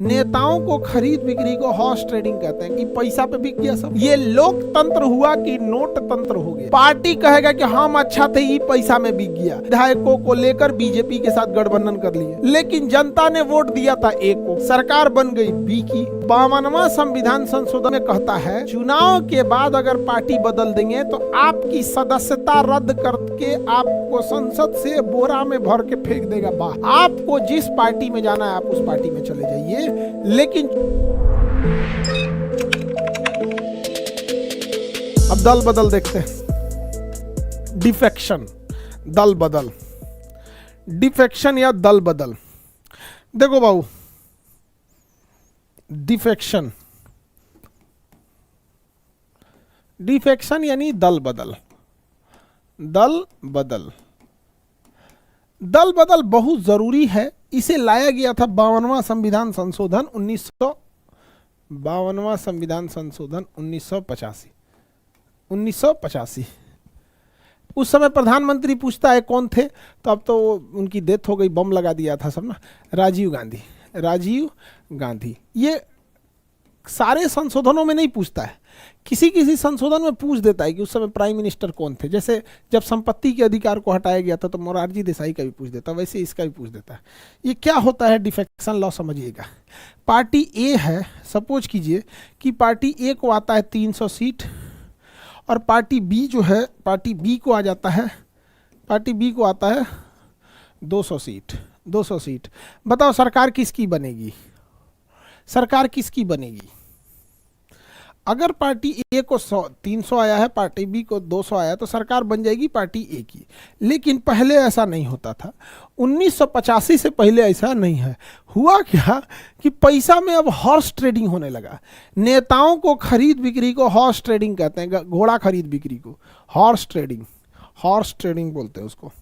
नेताओं को खरीद बिक्री को हॉर्स ट्रेडिंग कहते हैं कि पैसा पे बिक गया सब। ये लोकतंत्र हुआ कि नोट तंत्र हो गया। पार्टी कहेगा कि हम अच्छा थे, ये पैसा में बिक गया। विधायकों को लेकर बीजेपी के साथ गठबंधन कर लिए, लेकिन जनता ने वोट दिया था ए को, सरकार बन गई बी की। 52वां संविधान संशोधन में कहता है चुनाव के बाद अगर पार्टी बदल देंगे तो आपकी सदस्यता रद्द करके आपको संसद से बोरा में भर के फेंक देगा बाहर। आपको जिस पार्टी में जाना है आप उस पार्टी में चले जाइए, लेकिन अब दल बदल देखते हैं। डिफेक्शन, दल बदल, डिफेक्शन या दल बदल। देखो बाबू, डिफेक्शन, डिफेक्शन यानी दल बदल। दल बदल, दल बदल बहुत जरूरी है। इसे लाया गया था 52वां संविधान संशोधन 52वां संविधान संशोधन 1985। उस समय प्रधानमंत्री पूछता है कौन थे, तो अब तो उनकी डेथ हो गई, बम लगा दिया था सब ना, राजीव गांधी। राजीव गांधी ये सारे संशोधनों में नहीं पूछता है, किसी किसी संशोधन में पूछ देता है कि उस समय प्राइम मिनिस्टर कौन थे। जैसे जब संपत्ति के अधिकार को हटाया गया था तो मोरारजी देसाई का भी पूछ देता, वैसे इसका भी पूछ देता है। ये क्या होता है डिफेक्शन लॉ, समझिएगा। पार्टी ए है, सपोज कीजिए कि पार्टी ए को आता है 300 सीट और पार्टी बी जो है, पार्टी बी को आ जाता है, पार्टी बी को आता है 200 सीट। 200 सीट, बताओ सरकार किसकी बनेगी? सरकार किसकी बनेगी? अगर पार्टी ए को 300 आया है, पार्टी बी को 200 आया, तो सरकार बन जाएगी पार्टी ए की। लेकिन पहले ऐसा नहीं होता था। 1985 से पहले ऐसा नहीं है। हुआ क्या कि पैसा में अब हॉर्स ट्रेडिंग होने लगा। नेताओं को खरीद बिक्री को हॉर्स ट्रेडिंग कहते हैं, घोड़ा खरीद बिक्री को हॉर्स ट्रेडिंग, हॉर्स ट्रेडिंग बोलते हैं उसको।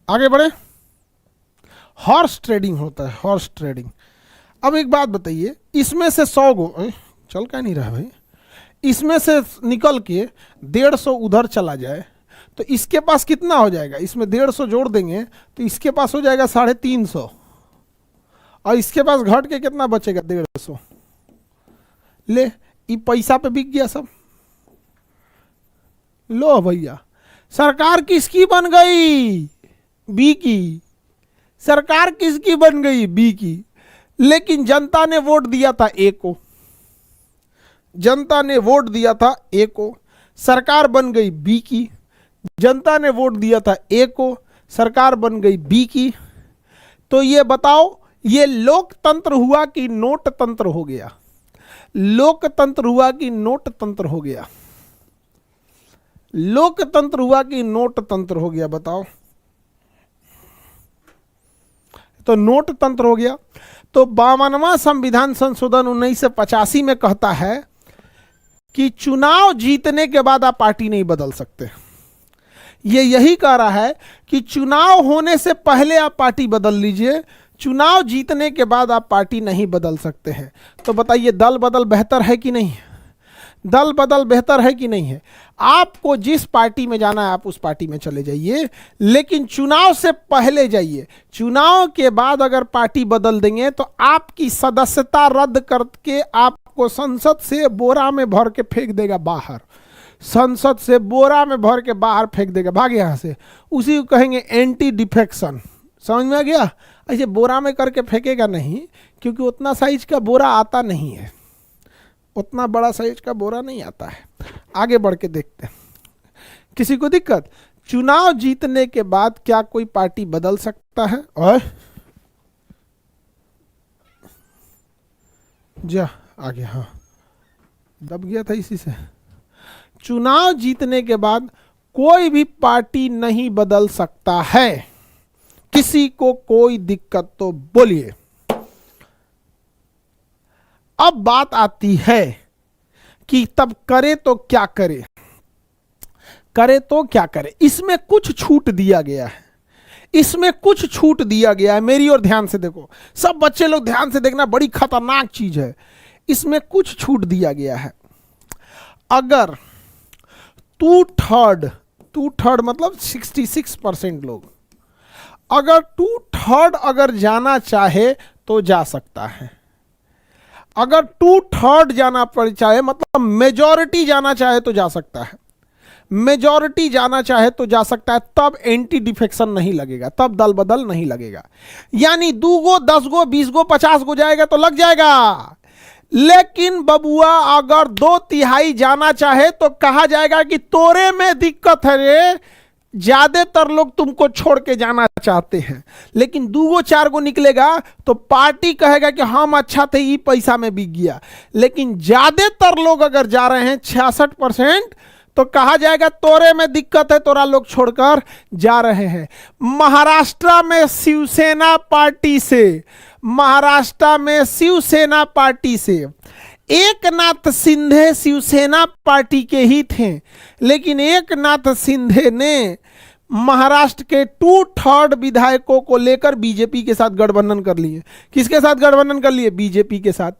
आगे बढ़े, हॉर्स ट्रेडिंग होता है, हॉर्स ट्रेडिंग। अब एक बात बताइए, इसमें से 100 गो चल क्या नहीं रहा भाई, इसमें से निकल के 150 उधर चला जाए तो इसके पास कितना हो जाएगा? इसमें 150 जोड़ देंगे तो इसके पास हो जाएगा 350, और इसके पास घट के कितना बचेगा? 150। ले, ये पैसा पे बिक गया सब। लो भैया, सरकार किसकी बन गई? बी की। सरकार किसकी बन गई? बी की। लेकिन जनता ने वोट दिया था ए को, जनता ने वोट दिया था ए को, सरकार बन गई बी की। जनता ने वोट दिया था ए को, सरकार बन गई बी की। तो ये बताओ, ये लोकतंत्र हुआ कि नोट तंत्र हो गया? लोकतंत्र हुआ कि नोट तंत्र हो गया? लोकतंत्र हुआ कि नोट तंत्र हो गया? बताओ। तो नोट तंत्र हो गया। तो 52वां संविधान संशोधन 1985 में कहता है कि चुनाव जीतने के बाद आप पार्टी नहीं बदल सकते। ये यही कह रहा है कि चुनाव होने से पहले आप पार्टी बदल लीजिए, चुनाव जीतने के बाद आप पार्टी नहीं बदल सकते हैं। तो बताइए, दल बदल बेहतर है कि नहीं? दल बदल बेहतर है कि नहीं है? आपको जिस पार्टी में जाना है आप उस पार्टी में चले जाइए, लेकिन चुनाव से पहले जाइए। चुनाव के बाद अगर पार्टी बदल देंगे तो आपकी सदस्यता रद्द करके आपको संसद से बोरा में भर के फेंक देगा बाहर। संसद से बोरा में भर के बाहर फेंक देगा, भाग यहां से। उसी को कहेंगे एंटी डिफेक्शन। समझ में आ गया? ऐसे बोरा में करके फेंकेगा नहीं, क्योंकि उतना साइज का बोरा आता नहीं है, उतना बड़ा साइज का बोरा नहीं आता है। आगे बढ़ के देखते हैं। किसी को दिक्कत? चुनाव जीतने के बाद क्या कोई पार्टी बदल सकता है? और जा आगे, हाँ दब गया था इसी से। चुनाव जीतने के बाद कोई भी पार्टी नहीं बदल सकता है। किसी को कोई दिक्कत तो बोलिए। अब बात आती है कि तब करे तो क्या करे, करे तो क्या करे। इसमें कुछ छूट दिया गया है, इसमें कुछ छूट दिया गया है। मेरी ओर ध्यान से देखो, सब बच्चे लोग ध्यान से देखना, बड़ी खतरनाक चीज है। इसमें कुछ छूट दिया गया है। अगर टू थर्ड मतलब 66% लोग, अगर टू थर्ड अगर जाना चाहे तो जा सकता है। अगर टू थर्ड जाना पड़ चाहे मतलब मेजॉरिटी जाना चाहे तो जा सकता है, मेजॉरिटी जाना चाहे तो जा सकता है, तब एंटी डिफेक्शन नहीं लगेगा, तब दल बदल नहीं लगेगा। यानी 2 गो 10 गो 20 गो 50 गो जाएगा तो लग जाएगा। लेकिन बबुआ अगर 2/3 जाना चाहे तो कहा जाएगा कि तोरे में दिक्कत है रे, ज्यादातर लोग तुमको छोड़ के जाना चाहते हैं, लेकिन 2 गो 4 गो निकलेगा तो पार्टी कहेगा कि हम अच्छा थे, ये पैसा में बिक गया। लेकिन ज्यादातर लोग अगर जा रहे हैं 66%, तो कहा जाएगा तोरे में दिक्कत है, तोरा लोग छोड़कर जा रहे हैं। महाराष्ट्र में शिवसेना पार्टी से, महाराष्ट्र में शिवसेना पार्टी से एकनाथ शिंदे शिवसेना पार्टी के ही थे, लेकिन एकनाथ शिंदे ने महाराष्ट्र के 2/3 विधायकों को लेकर बीजेपी के साथ गठबंधन कर लिए। किसके साथ गठबंधन कर लिए? बीजेपी के साथ।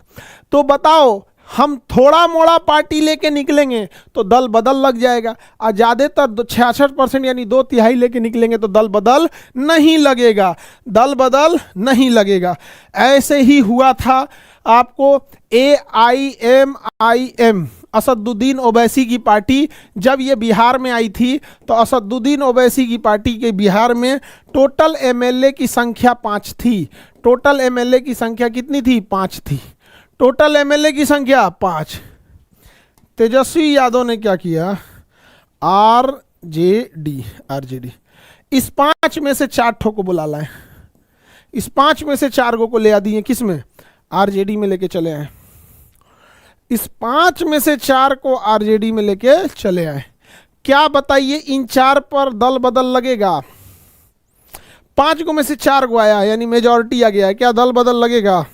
तो बताओ, हम थोड़ा मोड़ा पार्टी लेके निकलेंगे तो दल बदल लग जाएगा, और ज्यादातर 66% यानी 2/3 लेके निकलेंगे तो दल बदल नहीं लगेगा, दल बदल नहीं लगेगा। ऐसे ही हुआ था आपको AIMIM असदुद्दीन ओवैसी की पार्टी, जब ये बिहार में आई थी तो असदुद्दीन ओवैसी की पार्टी के बिहार में टोटल MLA की संख्या 5 थी। टोटल MLA की संख्या कितनी थी? 5 थी। टोटल MLA की संख्या 5। तेजस्वी यादव ने क्या किया? RJD इस 5 में से 4 ठो को बुला लाए, इस 5 में से 4 गो को ले आ दिए, किस में? RJD में लेके चले आए। इस 5 में से 4 को RJD में लेके चले आए। क्या बताइए, इन 4 पर दल बदल लगेगा? 5 को में से 4 को आया, यानी मेजॉरिटी आ गया है, क्या दल बदल लगेगा?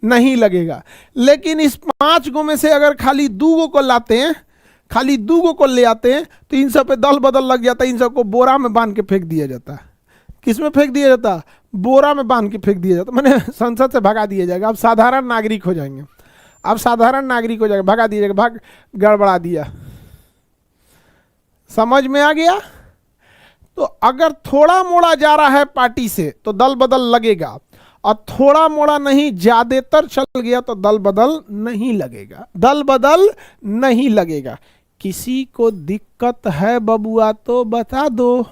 नहीं लगेगा। लेकिन इस 5 गो में से अगर खाली 2 गो को लाते हैं, खाली 2 गो को ले आते हैं, तो इन सब पे दल बदल लग जाता है। इन सबको बोरा में बांध के फेंक दिया जाता है। किस में फेंक दिया जाता? बोरा में बांध के फेंक दिया जाता, मैंने संसद से भगा दिया जाएगा। अब साधारण नागरिक हो जाएंगे, अब साधारण नागरिक हो जाएगा, भगा दिया जाएगा, भाग गड़बड़ा दिया। समझ में आ गया? तो अगर थोड़ा मोड़ा जा रहा है पार्टी से तो दल बदल लगेगा, और थोड़ा मोड़ा नहीं, ज्यादातर चल गया तो दल बदल नहीं लगेगा, दल बदल नहीं लगेगा। किसी को दिक्कत है बबुआ तो बता दो।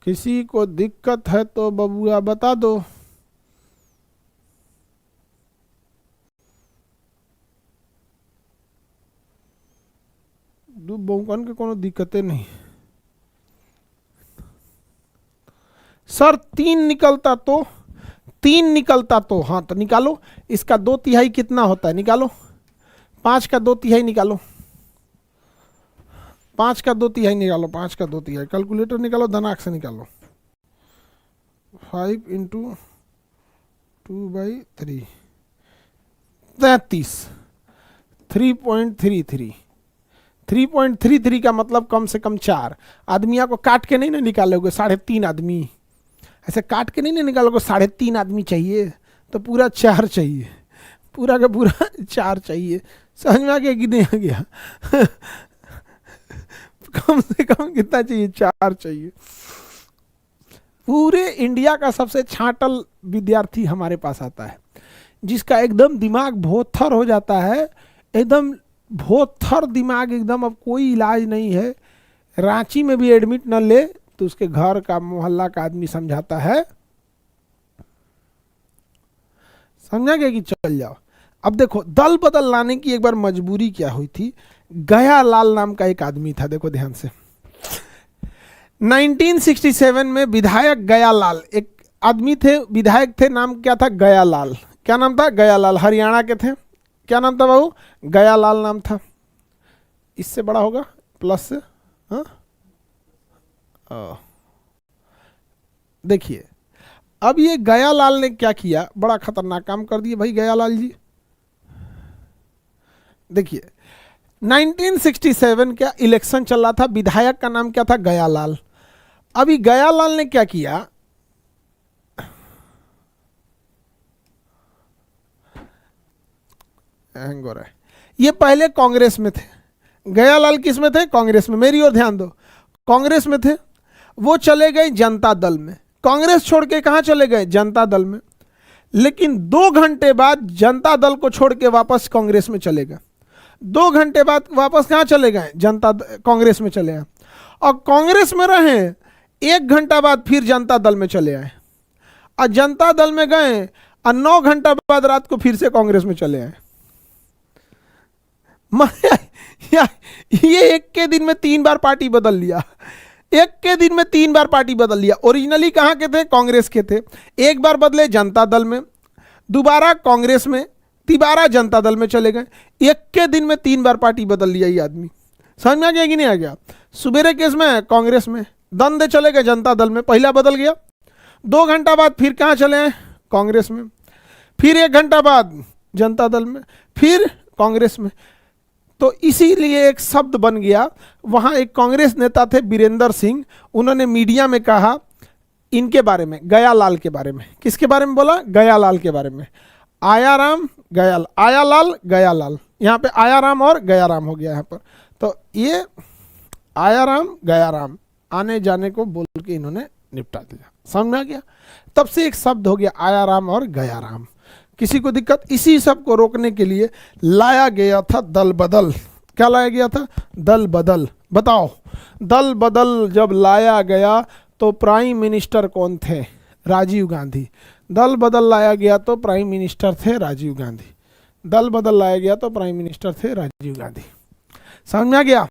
किसी को दिक्कत है तो बबुआ बता दो। बहुकन के कोनो दिक्कतें नहीं सर। 3 निकलता तो, 3 निकलता तो, हाँ तो निकालो। इसका 2/3 कितना होता है? निकालो। 5 का 2/3 निकालो, 5 का 2/3 निकालो, 5 का 2/3 कैलकुलेटर निकालो, धनाक से निकालो। 5 × 2/3 33, 3.33। 3.33 का मतलब कम से कम 4 आदमियों को काट के नहीं ना निकालोगे। 3.5 आदमी ऐसे काट के नहीं ना निकालोगे। 3.5 आदमी चाहिए तो पूरा 4 चाहिए, पूरा का पूरा 4 चाहिए। समझ में आ गया कि नहीं आ गया? कम से कम कितना चाहिए? 4 चाहिए। पूरे इंडिया का सबसे छांटल विद्यार्थी हमारे पास आता है, जिसका एकदम दिमाग भोथर हो जाता है, एकदम भोथर दिमाग एकदम, अब कोई इलाज नहीं है। रांची में भी एडमिट न ले तो उसके घर का मोहल्ला का आदमी समझाता है, समझा गया कि चल जाओ। अब देखो, दल बदल लाने की एक बार मजबूरी क्या हुई थी। गया लाल नाम का एक आदमी था, देखो ध्यान से। 1967 में विधायक गया लाल एक आदमी थे, विधायक थे, नाम क्या था? गया लाल। क्या नाम था? गया लाल। हरियाणा के थे। क्या नाम था बाबू? गया लाल नाम था। इससे बड़ा होगा प्लस से। हाँ, देखिए अब ये गया लाल ने क्या किया, बड़ा खतरनाक काम कर दिया भाई गया लाल जी। देखिए 1967 का इलेक्शन चल रहा था, विधायक का नाम क्या था? गयालाल। अभी गयालाल ने क्या किया, हैंग हो रहा है, ये पहले कांग्रेस में थे। गयालाल किस में थे? कांग्रेस में। मेरी ओर ध्यान दो, कांग्रेस में थे। वो चले गए जनता दल में। कांग्रेस छोड़ के कहां चले गए? जनता दल में। लेकिन 2 घंटे बाद जनता दल को छोड़ के वापस कांग्रेस में चले गए। 2 घंटे बाद वापस कहां चले गए? कांग्रेस में चले आए। और कांग्रेस में रहे, 1 घंटा बाद फिर जनता दल में चले आए। और जनता दल में गए और 9 घंटा बाद रात को फिर से कांग्रेस में चले आए। ये एक के दिन में 3 बार पार्टी बदल लिया। एक के दिन में 3 बार पार्टी बदल लिया। ओरिजिनली कहां के थे? कांग्रेस के थे। एक बार बदले जनता दल में, दोबारा कांग्रेस में, तिबारा जनता दल में चले गए। एक के दिन में 3 बार पार्टी बदल लिया ये आदमी। समझ में आ गया कि नहीं आ गया? सुबेरे केस में कांग्रेस में, दंदे चले गए जनता दल में, पहला बदल गया। 2 घंटा बाद फिर कहां चले आए? कांग्रेस में। फिर 1 घंटा बाद जनता दल में, फिर कांग्रेस में। तो इसीलिए एक शब्द बन गया। वहां एक कांग्रेस नेता थे वीरेंद्र सिंह, उन्होंने मीडिया में कहा इनके बारे में, गयालाल के बारे में। किसके बारे में बोला? गयालाल के बारे में। आयाराम गयाल, आयालाल गयालाल, यहाँ पे आयाराम और गयाराम हो गया यहाँ पर। तो ये आयाराम गयाराम आने जाने को बोल के इन्होंने निपटा दिया। समझ में आ गया? तब से एक शब्द हो गया आयाराम और गयाराम। किसी को दिक्कत? इसी सब को रोकने के लिए लाया गया था दल बदल। क्या लाया गया था? दल बदल। बताओ, दल बदल जब लाया गया तो प्राइम मिनिस्टर कौन थे? राजीव गांधी। दल बदल लाया गया तो प्राइम मिनिस्टर थे राजीव गांधी। दल बदल लाया गया तो प्राइम मिनिस्टर थे राजीव गांधी। समझ में आ गया?